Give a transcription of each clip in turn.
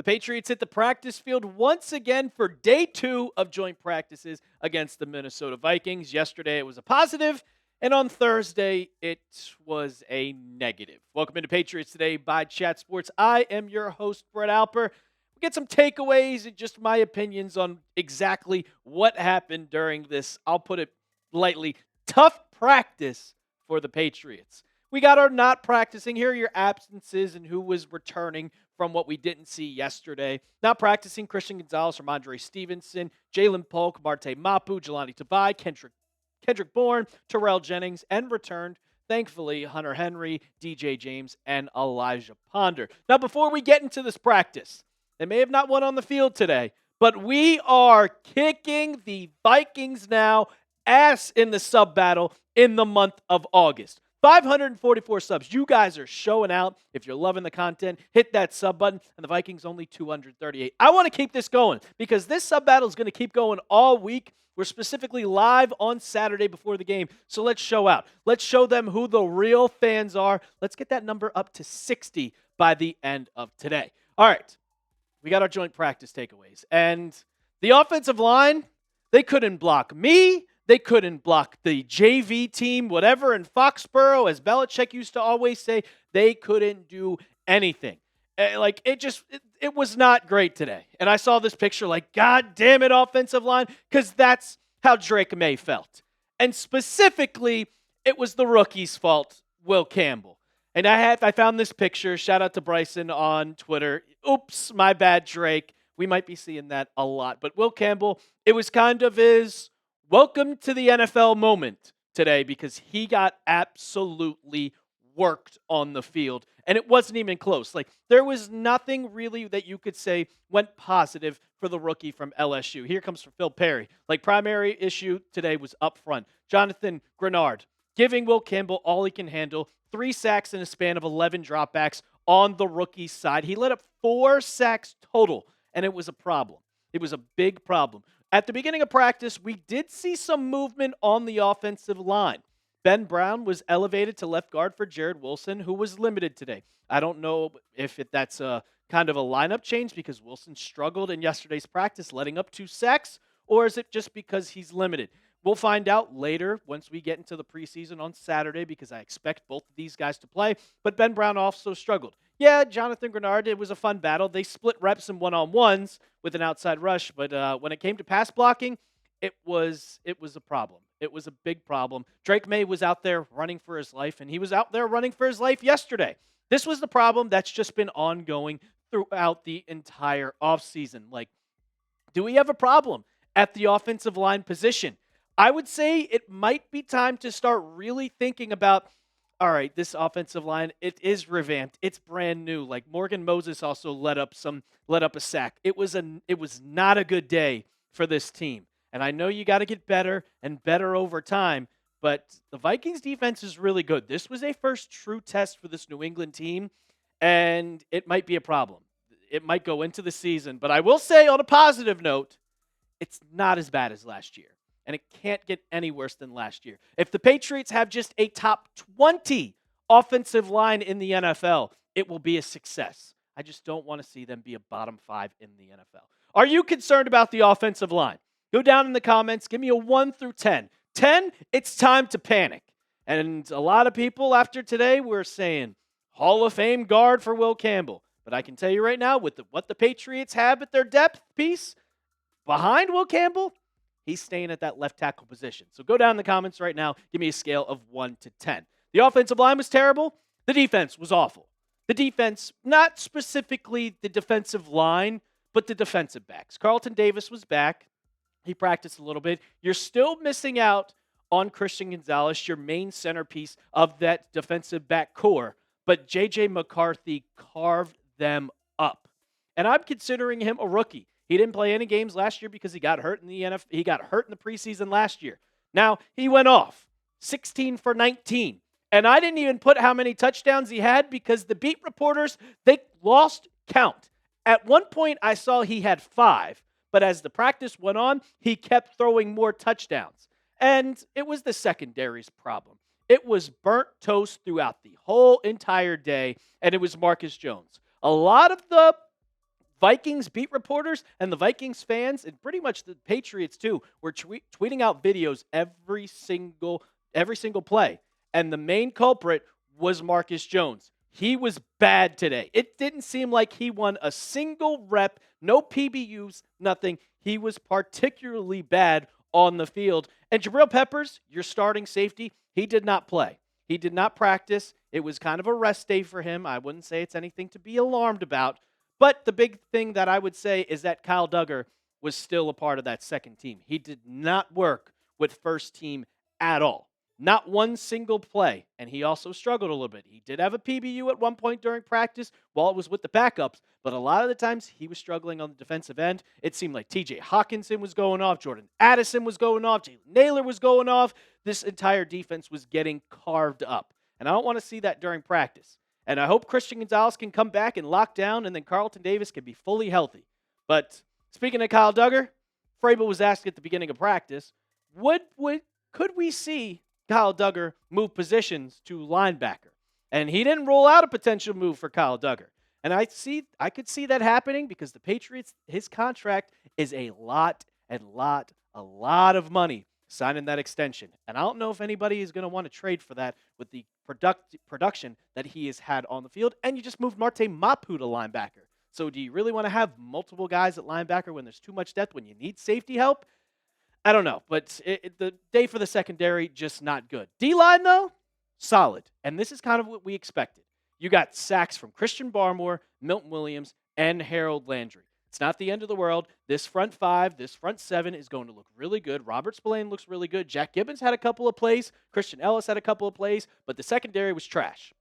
Patriots hit the practice field once again for day 2 of joint practices against the Minnesota Vikings. Yesterday it was a positive, and on Thursday it was a negative. Welcome into Patriots Today by Chat Sports. I am your host, Brett Alper. We get some takeaways and just my opinions on exactly what happened during this, I'll put it lightly, tough practice for the Patriots. We got our not practicing. Here are your absences and who was returning from what we didn't see yesterday. Not practicing: Christian Gonzalez, Ramondre Stevenson, Jalen Polk, Marte Mapu, Jelani Tabai, Kendrick Bourne, Terrell Jennings, and returned, thankfully, Hunter Henry, DJ James, and Elijah Ponder. Now, before we get into this practice, they may have not won on the field today, but we are kicking the Vikings now ass in the sub battle in the month of August. 544 subs. You guys are showing out. If you're loving the content, hit that sub button. And the Vikings only 238. I want to keep this going because this sub battle is going to keep going all week. We're specifically live on Saturday before the game. So let's show out. Let's show them who the real fans are. Let's get that number up to 60 by the end of today. All right. We got our joint practice takeaways. And the offensive line, they couldn't block me. They couldn't block the JV team, whatever, in Foxborough, as Belichick used to always say, they couldn't do anything. It was not great today. And I saw this picture like, God damn it, offensive line, because that's how Drake Maye felt. And specifically, it was the rookie's fault, Will Campbell. And I found this picture. Shout out to Bryson on Twitter. Oops, my bad, Drake. We might be seeing that a lot. But Will Campbell, it was kind of his welcome to the NFL moment today because he got absolutely worked on the field, and it wasn't even close. Like, there was nothing really that you could say went positive for the rookie from LSU. Here comes from Phil Perry. Like, primary issue today was up front. Jonathan Grenard giving Will Campbell all he can handle. 3 sacks in a span of 11 dropbacks on the rookie's side. He let up 4 sacks total, and it was a problem. It was a big problem. At the beginning of practice, we did see some movement on the offensive line. Ben Brown was elevated to left guard for Jared Wilson, who was limited today. I don't know if that's a kind of a lineup change because Wilson struggled in yesterday's practice, letting up 2 sacks, or is it just because he's limited? We'll find out later once we get into the preseason on Saturday because I expect both of these guys to play, but Ben Brown also struggled. Yeah, Jonathan Grenard, it was a fun battle. They split reps and one-on-ones with an outside rush, but when it came to pass blocking, it was a problem. It was a big problem. Drake Maye was out there running for his life, and he was out there running for his life yesterday. This was the problem that's just been ongoing throughout the entire offseason. Like, do we have a problem at the offensive line position? I would say it might be time to start really thinking about, all right, this offensive line, it is revamped. It's brand new. Like, Morgan Moses also let up a sack. It was not a good day for this team. And I know you got to get better and better over time, but the Vikings defense is really good. This was a first true test for this New England team, and it might be a problem. It might go into the season, but I will say on a positive note, it's not as bad as last year. And it can't get any worse than last year. If the Patriots have just a top 20 offensive line in the NFL, it will be a success. I just don't want to see them be a bottom 5 in the NFL. Are you concerned about the offensive line? Go down in the comments. Give me a 1 through 10. 10, it's time to panic. And a lot of people after today were saying Hall of Fame guard for Will Campbell. But I can tell you right now, with what the Patriots have at their depth piece behind Will Campbell, he's staying at that left tackle position. So go down in the comments right now. Give me a scale of 1 to 10. The offensive line was terrible. The defense was awful. The defense, not specifically the defensive line, but the defensive backs. Carlton Davis was back. He practiced a little bit. You're still missing out on Christian Gonzalez, your main centerpiece of that defensive back core. But J.J. McCarthy carved them up. And I'm considering him a rookie. He didn't play any games last year because he got hurt in the NFL. He got hurt in the preseason last year. Now, he went off 16 for 19. And I didn't even put how many touchdowns he had because the beat reporters, they lost count. At one point, I saw he had 5. But as the practice went on, he kept throwing more touchdowns. And it was the secondary's problem. It was burnt toast throughout the whole entire day, and it was Marcus Jones. A lot of Vikings beat reporters and the Vikings fans and pretty much the Patriots too were tweeting out videos every single play. And the main culprit was Marcus Jones. He was bad today. It didn't seem like he won a single rep, no PBUs, nothing. He was particularly bad on the field. And Jabril Peppers, your starting safety, he did not play. He did not practice. It was kind of a rest day for him. I wouldn't say it's anything to be alarmed about. But the big thing that I would say is that Kyle Duggar was still a part of that second team. He did not work with first team at all. Not one single play. And he also struggled a little bit. He did have a PBU at one point during practice while it was with the backups. But a lot of the times he was struggling on the defensive end. It seemed like TJ Hawkinson was going off. Jordan Addison was going off. Jalen Naylor was going off. This entire defense was getting carved up. And I don't want to see that during practice. And I hope Christian Gonzalez can come back and lock down, and then Carlton Davis can be fully healthy. But speaking of Kyle Duggar, Vrabel was asked at the beginning of practice, could we see Kyle Duggar move positions to linebacker? And he didn't rule out a potential move for Kyle Duggar. And I could see that happening because the Patriots, his contract is a lot of money signing that extension. And I don't know if anybody is going to want to trade for that with the production that he has had on the field. And you just moved Marte Mapu to linebacker. So do you really want to have multiple guys at linebacker when there's too much depth, when you need safety help? I don't know. But the day for the secondary, just not good. D-line, though, solid. And this is kind of what we expected. You got sacks from Christian Barmore, Milton Williams, and Harold Landry. It's not the end of the world. This front five, this front seven is going to look really good. Robert Spillane looks really good. Jack Gibbons had a couple of plays. Christian Ellis had a couple of plays. But the secondary was trash.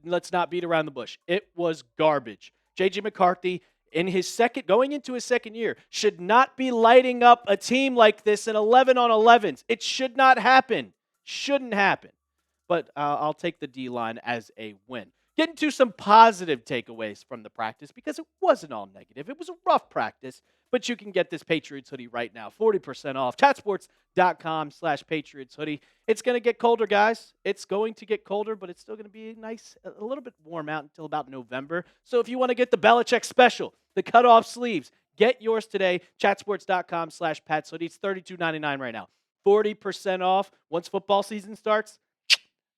Let's not beat around the bush. It was garbage. J.J. McCarthy, going into his second year, should not be lighting up a team like this in 11-on-11s. It should not happen. Shouldn't happen. But I'll take the D-line as a win. Getting to some positive takeaways from the practice because it wasn't all negative. It was a rough practice, but you can get this Patriots hoodie right now. 40% off. Chatsports.com/Patriots hoodie. It's going to get colder, guys. It's going to get colder, but it's still going to be nice, a little bit warm out until about November. So if you want to get the Belichick special, the cutoff sleeves, get yours today. Chatsports.com/Pats hoodie. It's $32.99 right now. 40% off once football season starts.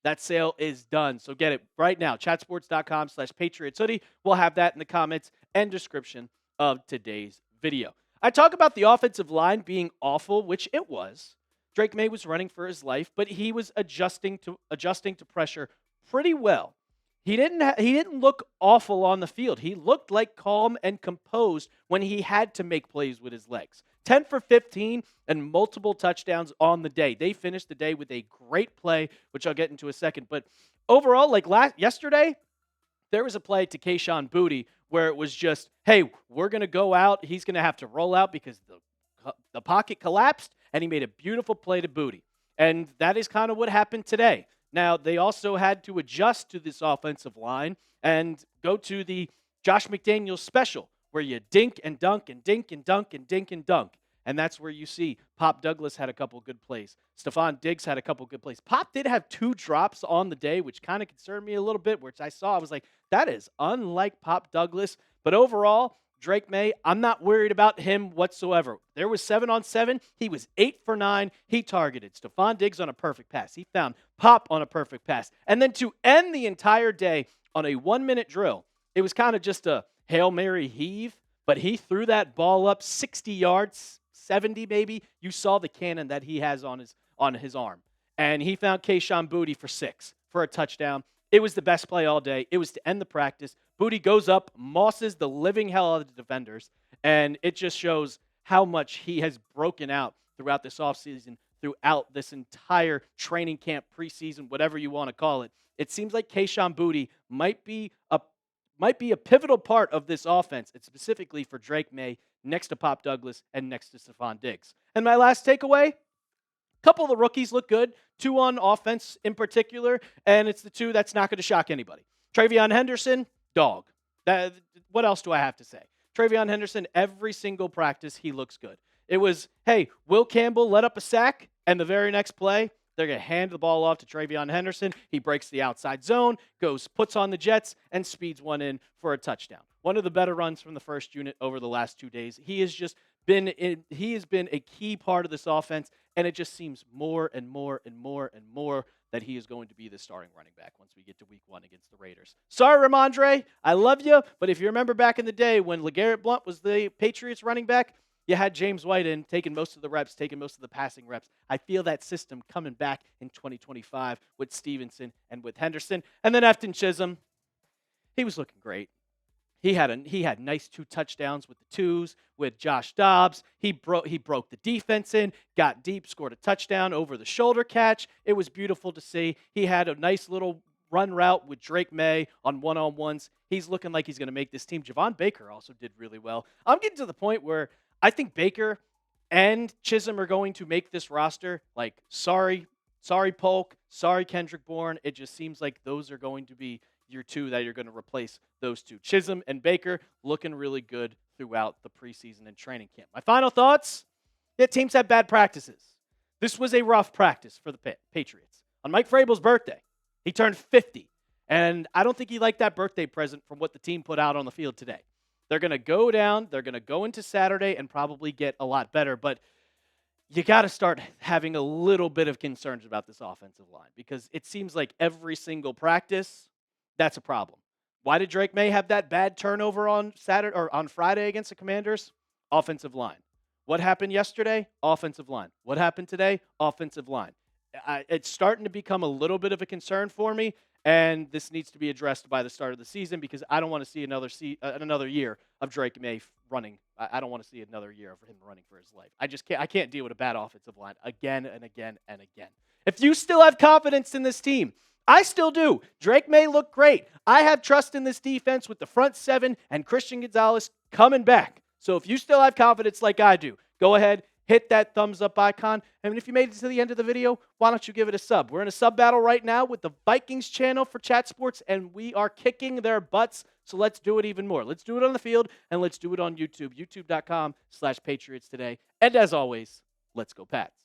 That sale is done. So get it right now. Chatsports.com/Patriots hoodie. We'll have that in the comments and description of today's video. I talk about the offensive line being awful, which it was. Drake Maye was running for his life, but he was adjusting to pressure pretty well. He didn't look awful on the field. He looked like calm and composed when he had to make plays with his legs. 10 for 15 and multiple touchdowns on the day. They finished the day with a great play, which I'll get into a second. But overall, yesterday, there was a play to Kayshon Boutte where it was just, hey, we're going to go out. He's going to have to roll out because the pocket collapsed, and he made a beautiful play to Boutte. And that is kind of what happened today. Now, they also had to adjust to this offensive line and go to the Josh McDaniels special, where you dink and dunk and dink and dunk and dink and dunk. And that's where you see Pop Douglas had a couple good plays. Stephon Diggs had a couple good plays. Pop did have 2 drops on the day, which kind of concerned me a little bit, which I was like, that is unlike Pop Douglas. But overall, Drake Maye, I'm not worried about him whatsoever. There was 7-on-7. He was 8 for 9. He targeted Stephon Diggs on a perfect pass. He found Pop on a perfect pass. And then to end the entire day on a 1-minute drill, it was kind of just a Hail Mary heave, but he threw that ball up 60 yards, 70 maybe. You saw the cannon that he has on his arm. And he found Kayshon Boutte for 6 for a touchdown. It was the best play all day. It was to end the practice. Boutte goes up, mosses the living hell out of the defenders, and it just shows how much he has broken out throughout this offseason, throughout this entire training camp, preseason, whatever you want to call it. It seems like Kayshon Boutte might be a pivotal part of this offense, and specifically for Drake Maye, next to Pop Douglas and next to Stephon Diggs. And my last takeaway, a couple of the rookies look good, 2 on offense in particular, and it's the 2 that's not going to shock anybody. Travion Henderson, dog. What else do I have to say? Travion Henderson, every single practice, he looks good. It was, hey, Will Campbell let up a sack, and the very next play, They're going to hand the ball off to Travion Henderson. He breaks the outside zone, puts on the Jets, and speeds one in for a touchdown. One of the better runs from the first unit over the last 2 days. He has been a key part of this offense, and it just seems more and more and more and more that he is going to be the starting running back once we get to week 1 against the Raiders. Sorry, Ramondre, I love you, but if you remember back in the day when LeGarrette Blount was the Patriots running back, you had James White in, taking most of the reps, taking most of the passing reps. I feel that system coming back in 2025 with Stevenson and with Henderson. And then Efton Chisholm, he was looking great. He had nice 2 touchdowns with the twos with Josh Dobbs. He broke the defense in, got deep, scored a touchdown over the shoulder catch. It was beautiful to see. He had a nice little run route with Drake Maye on one-on-ones. He's looking like he's going to make this team. Javon Baker also did really well. I'm getting to the point where I think Baker and Chisholm are going to make this roster. Like, sorry Polk, sorry Kendrick Bourne. It just seems like those are going to be your 2 that you're going to replace those 2. Chisholm and Baker looking really good throughout the preseason and training camp. My final thoughts, teams have bad practices. This was a rough practice for the Patriots. On Mike Vrabel's birthday, he turned 50, and I don't think he liked that birthday present from what the team put out on the field today. They're going to go down, they're going to go into Saturday and probably get a lot better, but you got to start having a little bit of concerns about this offensive line because it seems like every single practice, that's a problem. Why did Drake Maye have that bad turnover on Saturday or on Friday against the Commanders? Offensive line. What happened yesterday? Offensive line. What happened today? Offensive line. It's starting to become a little bit of a concern for me, and this needs to be addressed by the start of the season because I don't want to see another year of Drake Maye running. I don't want to see another year of him running for his life. I can't deal with a bad offensive line again and again and again. If you still have confidence in this team, I still do. Drake Maye looked great. I have trust in this defense with the front 7 and Christian Gonzalez coming back. So if you still have confidence like I do, go ahead, hit that thumbs up icon. And if you made it to the end of the video, why don't you give it a sub? We're in a sub battle right now with the Vikings channel for Chat Sports, and we are kicking their butts. So let's do it even more. Let's do it on the field, and let's do it on YouTube, youtube.com/Patriots Today. And as always, let's go Pats.